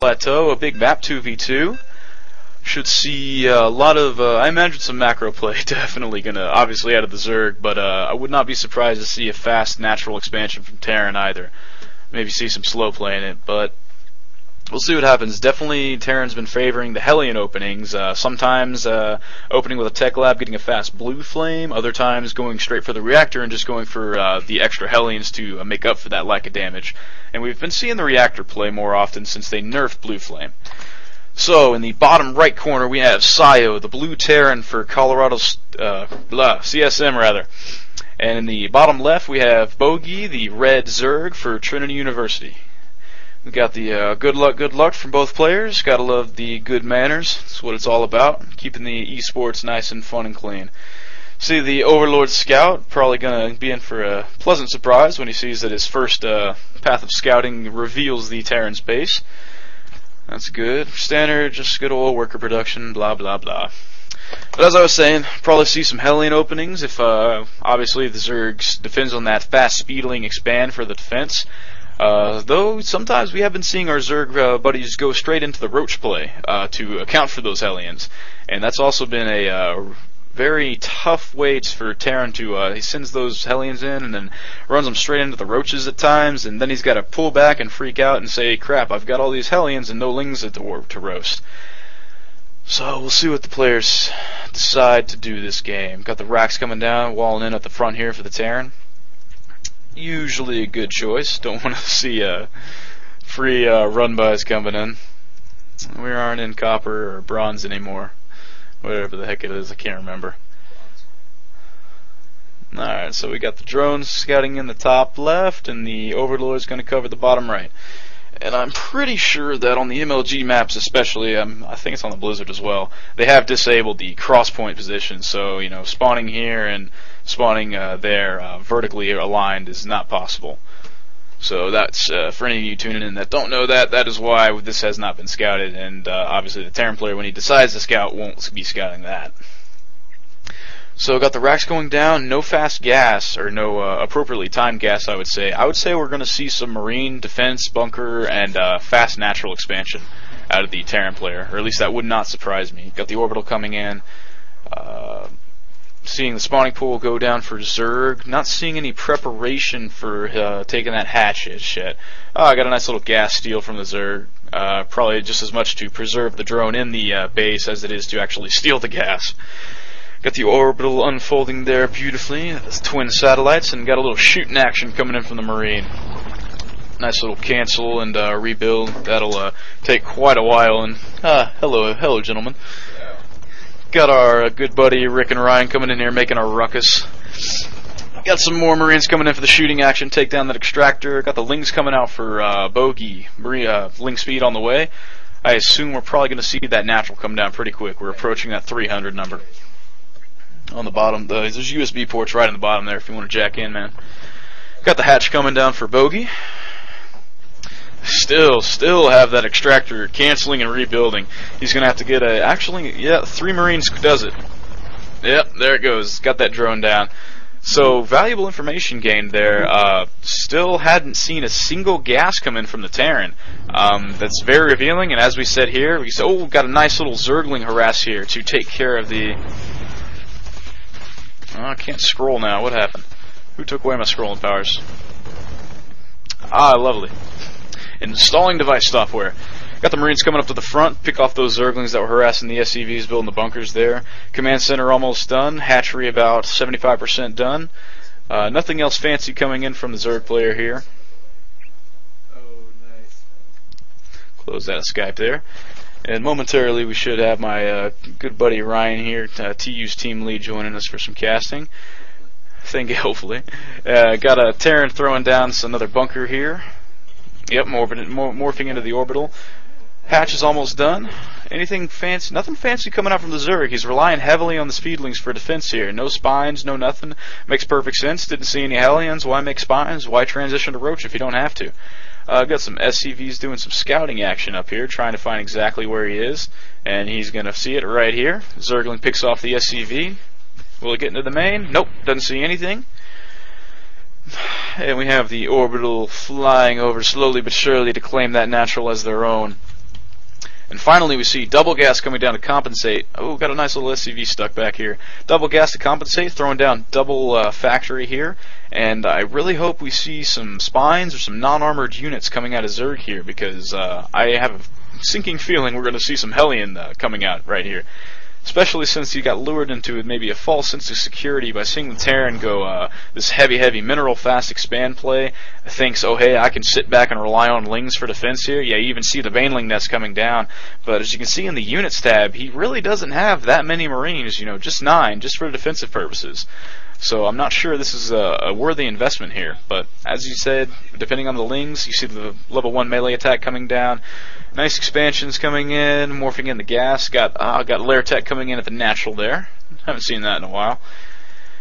Plateau, a big map 2v2. Should see a lot of, I imagine some macro play, definitely gonna, obviously out of the Zerg, but I would not be surprised to see a fast natural expansion from Terran either. Maybe see some slow play in it, but we'll see what happens. Definitely Terran's been favoring the Hellion openings, sometimes opening with a tech lab, getting a fast blue flame, other times going straight for the reactor and just going for the extra Hellions to make up for that lack of damage. And we've been seeing the reactor play more often since they nerfed blue flame. So, in the bottom right corner, we have Sayo, the blue Terran for Colorado's, CSM rather. And in the bottom left, we have Bogie, the red Zerg for Trinity University. We got the good luck from both players. Gotta love the good manners. That's what it's all about. Keeping the esports nice and fun and clean. See the Overlord Scout, probably gonna be in for a pleasant surprise when he sees that his first path of scouting reveals the Terran's base. That's good. Standard, just good old worker production, blah blah blah. But as I was saying, probably see some Hellion openings if obviously the Zergs defends on that fast speedling expand for the defense. Though sometimes we have been seeing our Zerg buddies go straight into the Roach play to account for those Hellions, and that's also been a very tough way for Terran to, he sends those Hellions in and then runs them straight into the Roaches at times, and then he's got to pull back and freak out and say, crap, I've got all these Hellions and no Lings to roast. So we'll see what the players decide to do this game. Got the racks coming down, walling in at the front here for the Terran. Usually a good choice. Don't want to see free run-bys coming in. We aren't in copper or bronze anymore. Whatever the heck it is, I can't remember. Alright, so we got the drones scouting in the top left, and the Overlord's going to cover the bottom right. And I'm pretty sure that on the MLG maps especially, I think it's on the Blizzard as well, they have disabled the cross-point position, so, you know, spawning here and spawning there vertically aligned is not possible. So that's, for any of you tuning in that don't know that, that is why this has not been scouted, and obviously the Terran player, when he decides to scout, won't be scouting that. So got the racks going down, no fast gas, or no appropriately timed gas, I would say. I would say we're going to see some marine, defense, bunker, and fast natural expansion out of the Terran player, or at least that would not surprise me. Got the orbital coming in, seeing the spawning pool go down for Zerg, not seeing any preparation for taking that hatch yet. I got a nice little gas steal from the Zerg, probably just as much to preserve the drone in the base as it is to actually steal the gas. Got the orbital unfolding there beautifully, that's twin satellites, and got a little shooting action coming in from the Marine. Nice little cancel and rebuild, that'll take quite a while, and hello gentlemen. Got our good buddy Rick and Ryan coming in here making a ruckus. Got some more Marines coming in for the shooting action, take down that extractor. Got the Lings coming out for Bogie, Ling speed on the way. I assume we're probably going to see that natural come down pretty quick. We're approaching that 300 number. On the bottom, there's USB ports right on the bottom there if you want to jack in, man. Got the hatch coming down for Bogie. Still have that extractor canceling and rebuilding. He's going to have to get a, actually, yeah, 3 Marines does it. Yep, there it goes. Got that drone down. So, valuable information gained there. Still hadn't seen a single gas come in from the Terran. That's very revealing, and as we said here, we said, oh, got a nice little Zergling harass here to take care of the... Oh, I can't scroll now. What happened? Who took away my scrolling powers? Ah, lovely. Installing device software. Got the Marines coming up to the front, pick off those Zerglings that were harassing the SCVs, building the bunkers there. Command center almost done. Hatchery about 75% done. Nothing else fancy coming in from the Zerg player here. Oh, nice. Close that Skype there. And momentarily we should have my good buddy Ryan here, TU's team lead, joining us for some casting. I think, hopefully. Got a Terran throwing down another bunker here. Yep, morphing into the orbital. Hatch is almost done. Anything fancy? Nothing fancy coming out from the Zerg. He's relying heavily on the Speedlings for defense here. No spines, no nothing. Makes perfect sense. Didn't see any Hellions. Why make spines? Why transition to Roach if you don't have to? Got some SCVs doing some scouting action up here, trying to find exactly where he is, and he's going to see it right here. Zergling picks off the SCV. Will it get into the main? Nope, doesn't see anything. And we have the orbital flying over slowly but surely to claim that natural as their own. And finally, we see double gas coming down to compensate. Oh, got a nice little SCV stuck back here. Double gas to compensate, throwing down double factory here. And I really hope we see some spines or some non-armored units coming out of Zerg here, because I have a sinking feeling we're going to see some Hellion coming out right here. Especially since he got lured into maybe a false sense of security by seeing the Terran go this heavy mineral fast expand play. Thinks, oh hey, I can sit back and rely on Lings for defense here. Yeah, you even see the Baneling nest coming down. But as you can see in the units tab, he really doesn't have that many Marines, you know, just 9, just for defensive purposes. So I'm not sure this is a worthy investment here. But as you said, depending on the Lings, you see the level 1 melee attack coming down. Nice expansions coming in, morphing in the gas. Got Lair Tech coming in at the natural there. Haven't seen that in a while.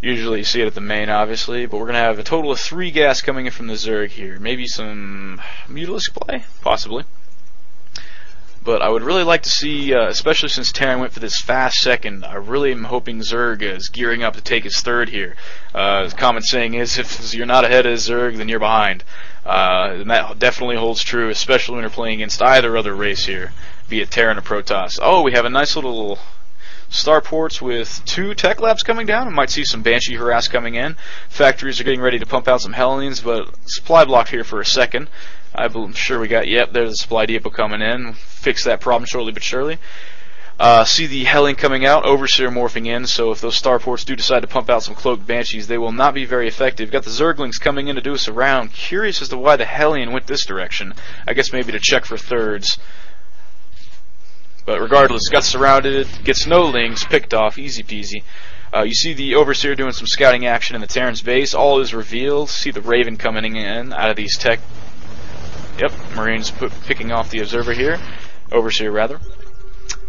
Usually you see it at the main, obviously, but we're going to have a total of 3 gas coming in from the Zerg here. Maybe some Mutalisk play? Possibly. But I would really like to see, especially since Terran went for this fast second, I really am hoping Zerg is gearing up to take his third here. The common saying is, if you're not ahead of Zerg, then you're behind. And that definitely holds true, especially when you're playing against either other race here, be it Terran or Protoss. Oh, we have a nice little starports with 2 tech labs coming down. We might see some Banshee harass coming in. Factories are getting ready to pump out some Hellions, but supply blocked here for a second. I'm sure we got, yep, there's a supply depot coming in. Fix that problem shortly but surely. See the Hellion coming out, Overseer morphing in, so if those starports do decide to pump out some cloaked Banshees, they will not be very effective. Got the Zerglings coming in to do us around. Curious as to why the Hellion went this direction. I guess maybe to check for thirds. But regardless, got surrounded, gets no Lings, picked off, easy peasy. You see the Overseer doing some scouting action in the Terran's base. All is revealed. See the Raven coming in out of these tech. Yep, Marines picking off the Observer here. Overseer, rather.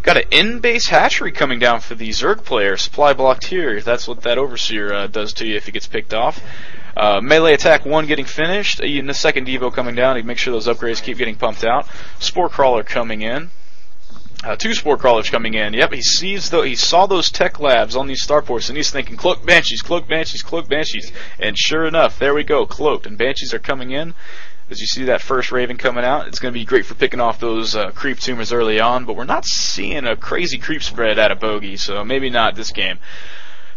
Got an in-base hatchery coming down for the Zerg player. Supply blocked here. That's what that Overseer does to you if he gets picked off. Melee attack 1 getting finished. In the second Devo coming down, he makes sure those upgrades keep getting pumped out. Spore Crawler coming in. 2 Spore Crawlers coming in. Yep, he saw those tech labs on these starports, and he's thinking, Cloaked Banshees, Cloaked Banshees, Cloaked Banshees. And sure enough, there we go, Cloaked. And Banshees are coming in. As you see that first Raven coming out, it's going to be great for picking off those creep tumors early on, but we're not seeing a crazy creep spread out of Bogie, so maybe not this game.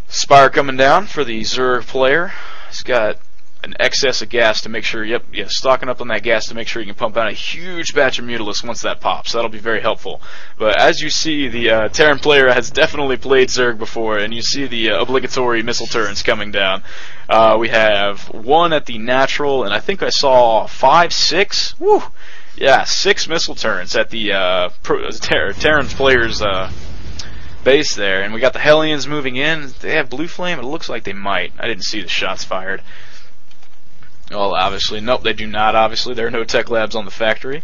Spire coming down for the Zerg player. He's got an excess of gas to make sure, yep, stocking up on that gas to make sure you can pump out a huge batch of Mutalisks once that pops. That'll be very helpful. But as you see, the Terran player has definitely played Zerg before, and you see the obligatory missile turrets coming down. We have 1 at the natural, and I think I saw 5, 6. Woo! Yeah, 6 missile turrets at the Terran player's base there. And we got the Hellions moving in. They have blue flame? It looks like they might. I didn't see the shots fired. Well, obviously, nope, they do not, obviously. There are no tech labs on the factory.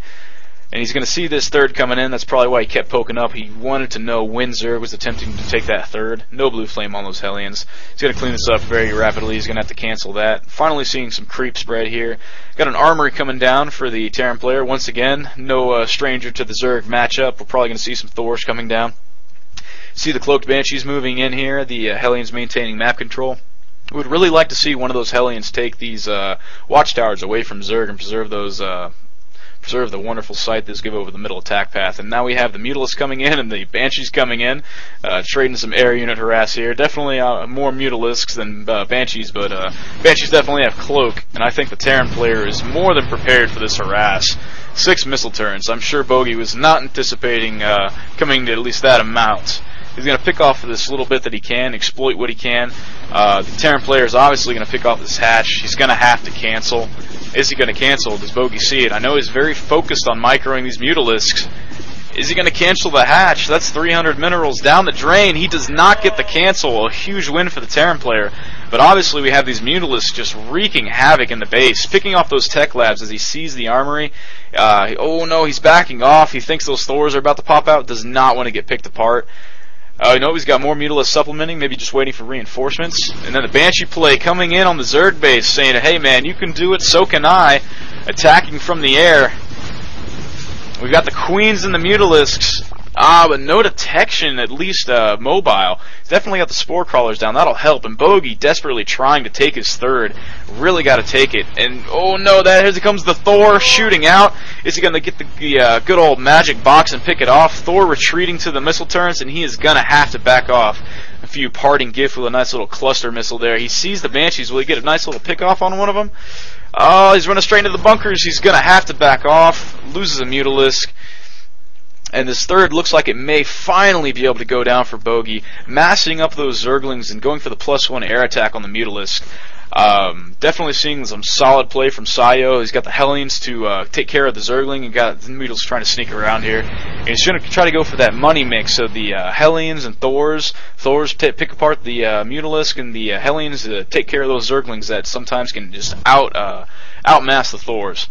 And he's going to see this third coming in. That's probably why he kept poking up. He wanted to know when Zerg was attempting to take that third. No blue flame on those Hellions. He's going to clean this up very rapidly. He's going to have to cancel that. Finally seeing some creep spread here. Got an armory coming down for the Terran player. Once again, no stranger to the Zerg matchup. We're probably going to see some Thors coming down. See the Cloaked Banshees moving in here. The Hellions maintaining map control. Would really like to see one of those Hellions take these watchtowers away from Zerg and preserve those, preserve the wonderful sight that's given over the middle attack path. And now we have the Mutalisks coming in and the Banshees coming in, trading some air unit harass here. Definitely more Mutalisks than Banshees, but Banshees definitely have Cloak, and I think the Terran player is more than prepared for this harass. 6 missile turns. I'm sure Bogie was not anticipating coming to at least that amount. He's going to pick off this little bit that he can, exploit what he can. The Terran player is obviously going to pick off this hatch. He's going to have to cancel. Is he going to cancel? Does Bogie see it? I know he's very focused on microing these Mutalisks. Is he going to cancel the hatch? That's 300 minerals down the drain. He does not get the cancel. A huge win for the Terran player. But obviously we have these Mutalisks just wreaking havoc in the base, picking off those tech labs as he sees the armory. Oh no, he's backing off. He thinks those Thors are about to pop out. Does not want to get picked apart. You know, he's got more Mutalisks supplementing, maybe just waiting for reinforcements. And then the Banshee play coming in on the Zerg base, saying, hey man, you can do it, so can I. Attacking from the air. We've got the Queens and the Mutalisks. But no detection, at least mobile. He's definitely got the spore crawlers down. That'll help. And Bogie desperately trying to take his third. Really got to take it. And oh no, here comes the Thor shooting out. Is he going to get the good old magic box and pick it off? Thor retreating to the missile turrets, and he is going to have to back off. A few parting gift with a nice little cluster missile there. He sees the Banshees. Will he get a nice little pick off on one of them? Oh, he's running straight into the bunkers. He's going to have to back off. Loses a Mutalisk. And this third looks like it may finally be able to go down for Bogie, massing up those Zerglings and going for the +1 air attack on the Mutalisk. Definitely seeing some solid play from Sayo. He's got the Hellions to take care of the Zergling, and got the Mutalisk trying to sneak around here. And he's going to try to go for that money mix of the Hellions and Thors. Thors pick apart the Mutalisk, and the Hellions take care of those Zerglings that sometimes can just outmass the Thors.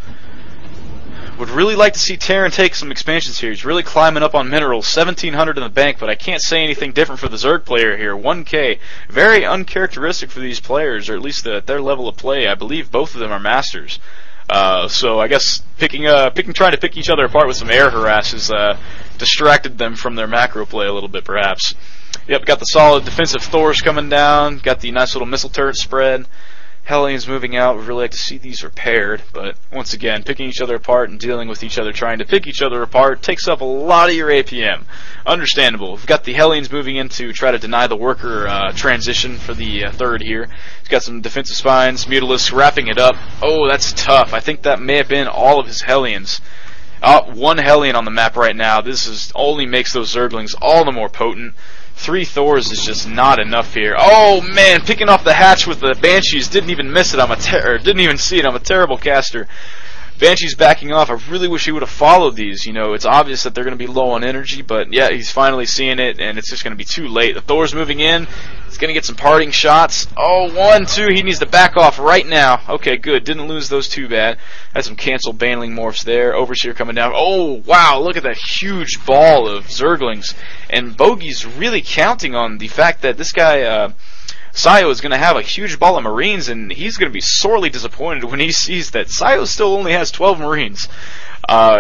Would really like to see Terran take some expansions here. He's really climbing up on minerals. 1,700 in the bank, but I can't say anything different for the Zerg player here. 1K. Very uncharacteristic for these players, or at least at their level of play. I believe both of them are masters. So I guess trying to pick each other apart with some air harass has distracted them from their macro play a little bit, perhaps. Yep, got the solid defensive Thors coming down. Got the nice little missile turret spread. Hellions moving out. Would really like to see these repaired, but once again, picking each other apart and dealing with each other, trying to pick each other apart, takes up a lot of your APM. Understandable. We've got the Hellions moving in to try to deny the worker transition for the third here. He's got some defensive spines, Mutalisk wrapping it up. Oh, that's tough. I think that may have been all of his Hellions. One Hellion on the map right now. This only makes those Zerglings all the more potent. 3 Thors is just not enough here. Oh man, picking off the hatch with the Banshees, didn't even miss it. Didn't even see it. I'm a terrible caster. Banshee's backing off. I really wish he would have followed these. You know, it's obvious that they're going to be low on energy, but yeah, he's finally seeing it, and it's just going to be too late. The Thor's moving in. He's going to get some parting shots. Oh, 1, 2. He needs to back off right now. Okay, good. Didn't lose those too bad. Had some cancel baneling morphs there. Overseer coming down. Oh, wow. Look at that huge ball of Zerglings. And Bogie's really counting on the fact that this guy, Sayo, is going to have a huge ball of Marines, and he's going to be sorely disappointed when he sees that Sayo still only has 12 Marines.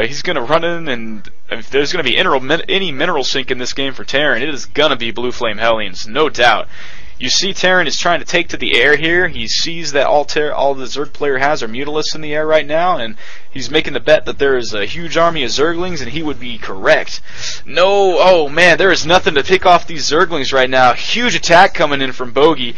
He's going to run in, and if there's going to be any mineral sink in this game for Terran, it is going to be Blue Flame Hellions, no doubt. You see Terran is trying to take to the air here. He sees that all the Zerg player has are Mutalisks in the air right now, and he's making the bet that there is a huge army of Zerglings, and he would be correct. No, oh man, there is nothing to pick off these Zerglings right now. Huge attack coming in from Bogie.